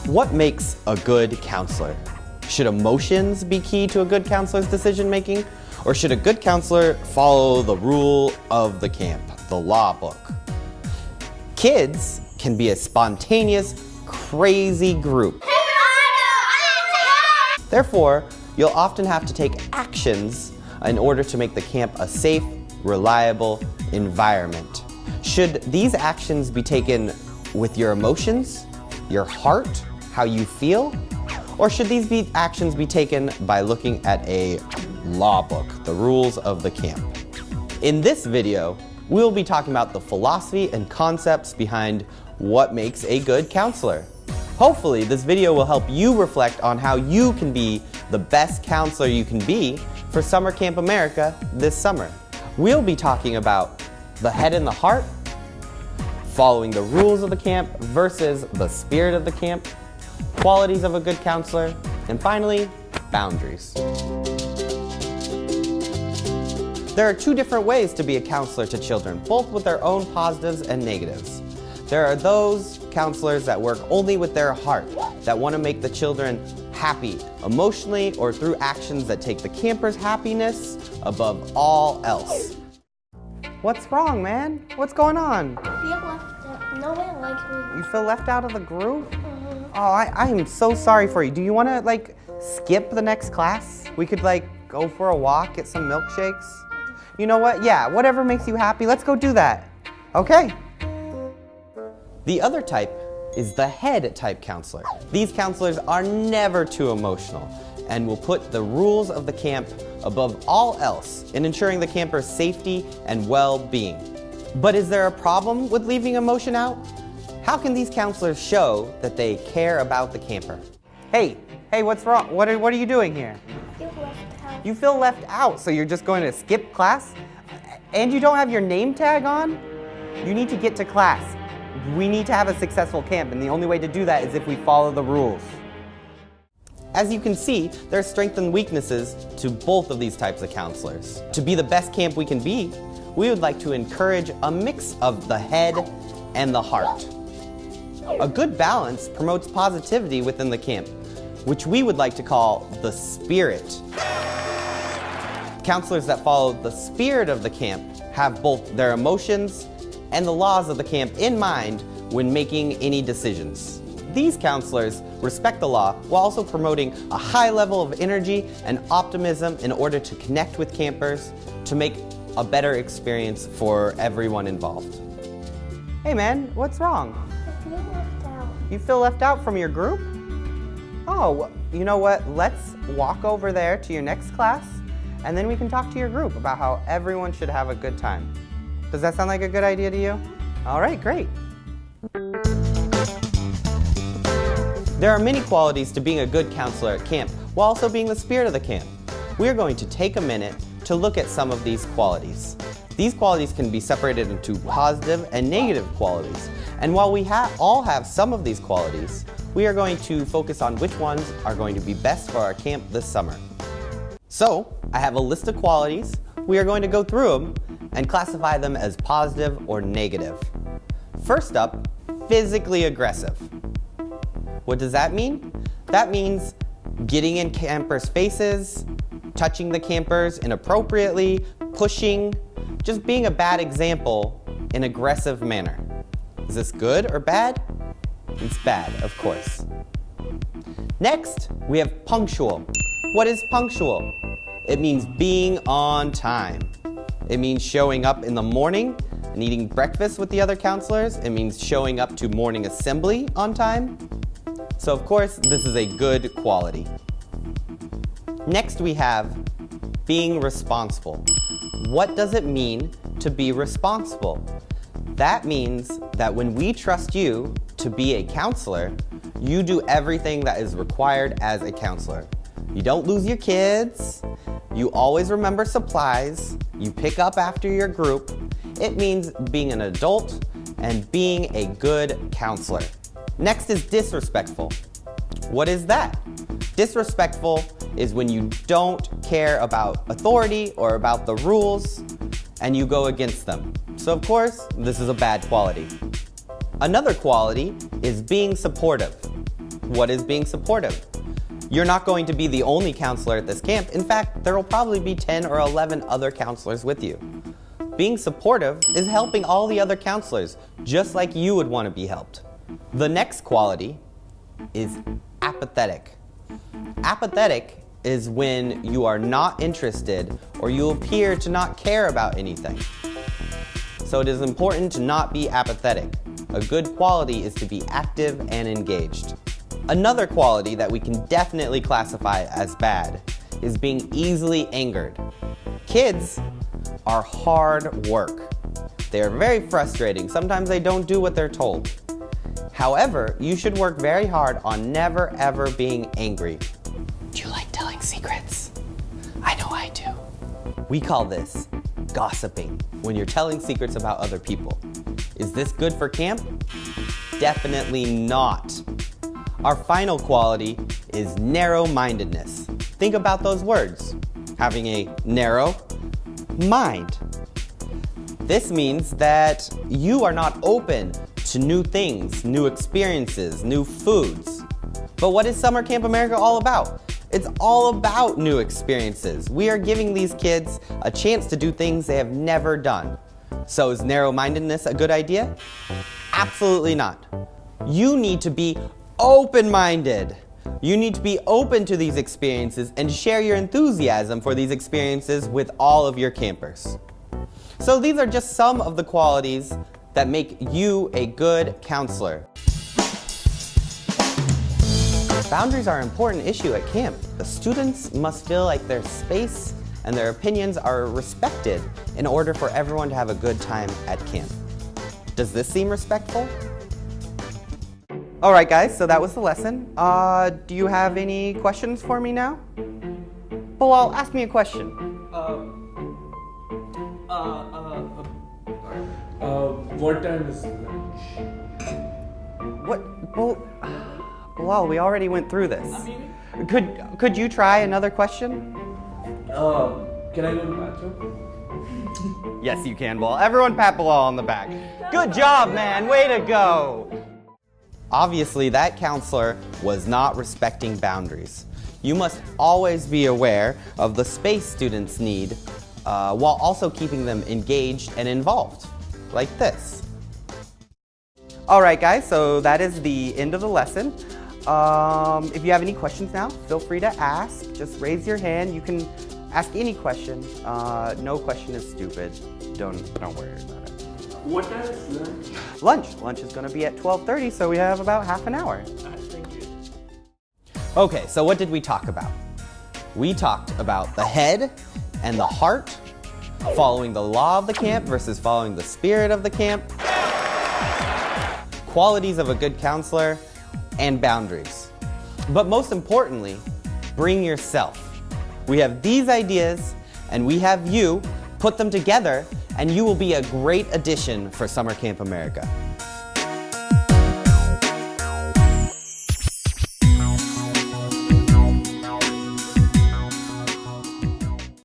What makes a good counselor? Should emotions be key to a good counselor's decision making? Or should a good counselor follow the rule of the camp, the law book? Kids can be a spontaneous, crazy group. Therefore, you'll often have to take actions in order to make the camp a safe, reliable environment. Should these actions be taken with your emotions, your heart, how you feel? Or should these actions be taken by looking at a law book, the rules of the camp? In this video, we'll be talking about the philosophy and concepts behind what makes a good counselor. Hopefully, this video will help you reflect on how you can be the best counselor you can be for Summer Camp America this summer. We'll be talking about the head and the heart, following the rules of the camp versus the spirit of the camp, qualities of a good counselor, and finally, boundaries. There are two different ways to be a counselor to children, both with their own positives and negatives. There are those counselors that work only with their heart, that want to make the children happy emotionally or through actions that take the campers' happiness above all else. What's wrong, man? What's going on? I feel left out. No one likes me. You feel left out of the group? Oh, I am so sorry for you. Do you want to skip the next class? We could go for a walk, get some milkshakes. You know what? Yeah, whatever makes you happy, let's go do that. Okay. The other type is the head type counselor. These counselors are never too emotional and will put the rules of the camp above all else in ensuring the camper's safety and well-being. But is there a problem with leaving emotion out? How can these counselors show that they care about the camper? Hey, what's wrong? What are you doing here? I feel left out. You feel left out, so you're just going to skip class? And you don't have your name tag on? You need to get to class. We need to have a successful camp, and the only way to do that is if we follow the rules. As you can see, there are strengths and weaknesses to both of these types of counselors. To be the best camp we can be, we would like to encourage a mix of the head and the heart. A good balance promotes positivity within the camp, which we would like to call the spirit. Counselors that follow the spirit of the camp have both their emotions and the laws of the camp in mind when making any decisions. These counselors respect the law while also promoting a high level of energy and optimism in order to connect with campers to make a better experience for everyone involved. Hey man, what's wrong? I feel left out. You feel left out from your group? Oh, you know what? Let's walk over there to your next class, and then we can talk to your group about how everyone should have a good time. Does that sound like a good idea to you? All right, great. There are many qualities to being a good counselor at camp, while also being the spirit of the camp. We are going to take a minute to look at some of these qualities. These qualities can be separated into positive and negative qualities. And while we all have some of these qualities, we are going to focus on which ones are going to be best for our camp this summer. So, I have a list of qualities. We are going to go through them and classify them as positive or negative. First up, physically aggressive. What does that mean? That means getting in campers' faces, touching the campers inappropriately, pushing, just being a bad example in an aggressive manner. Is this good or bad? It's bad, of course. Next, we have punctual. What is punctual? It means being on time. It means showing up in the morning and eating breakfast with the other counselors. It means showing up to morning assembly on time. So of course, this is a good quality. Next we have being responsible. What does it mean to be responsible? That means that when we trust you to be a counselor, you do everything that is required as a counselor. You don't lose your kids. You always remember supplies. You pick up after your group. It means being an adult and being a good counselor. Next is disrespectful. What is that? Disrespectful is when you don't care about authority or about the rules and you go against them. So of course, this is a bad quality. Another quality is being supportive. what is being supportive? You're not going to be the only counselor at this camp. In fact, there will probably be 10 or 11 other counselors with you. Being supportive is helping all the other counselors, just like you would want to be helped. The next quality is apathetic. Apathetic is when you are not interested or you appear to not care about anything. So it is important to not be apathetic. A good quality is to be active and engaged. Another quality that we can definitely classify as bad is being easily angered. Kids are hard work. They are very frustrating. Sometimes they don't do what they're told. However, you should work very hard on never ever being angry. Do you like telling secrets? I know I do. We call this gossiping, when you're telling secrets about other people. Is this good for camp? Definitely not. Our final quality is narrow-mindedness. Think about those words. Having a narrow mind. This means that you are not open to new things, new experiences, new foods. But what is Summer Camp America all about? It's all about new experiences. We are giving these kids a chance to do things they have never done. So is narrow-mindedness a good idea? Absolutely not. You need to be open-minded. You need to be open to these experiences and share your enthusiasm for these experiences with all of your campers. So these are just some of the qualities that make you a good counselor. Boundaries are an important issue at camp. The students must feel like their space and their opinions are respected in order for everyone to have a good time at camp. Does this seem respectful? All right, guys, so that was the lesson. Do you have any questions for me now? Bilal, ask me a question. What time is lunch? What? Bilal, we already went through this. Could you try another question? Can I go to the bathroom? Yes, you can, Bilal. Everyone pat Bilal on the back. Good job, man. Way to go. Obviously, that counselor was not respecting boundaries. You must always be aware of the space students need while also keeping them engaged and involved, like this. All right, guys, so that is the end of the lesson. If you have any questions now, feel free to ask. Just raise your hand. You can ask any question. No question is stupid. Don't worry about it. What time is lunch? Lunch is going to be at 12:30, so we have about half an hour. Thank you. Okay, so what did we talk about? We talked about the head and the heart, following the law of the camp versus following the spirit of the camp, qualities of a good counselor, and boundaries. But most importantly, bring yourself. We have these ideas, and we have you. Put them together, and you will be a great addition for Summer Camp America.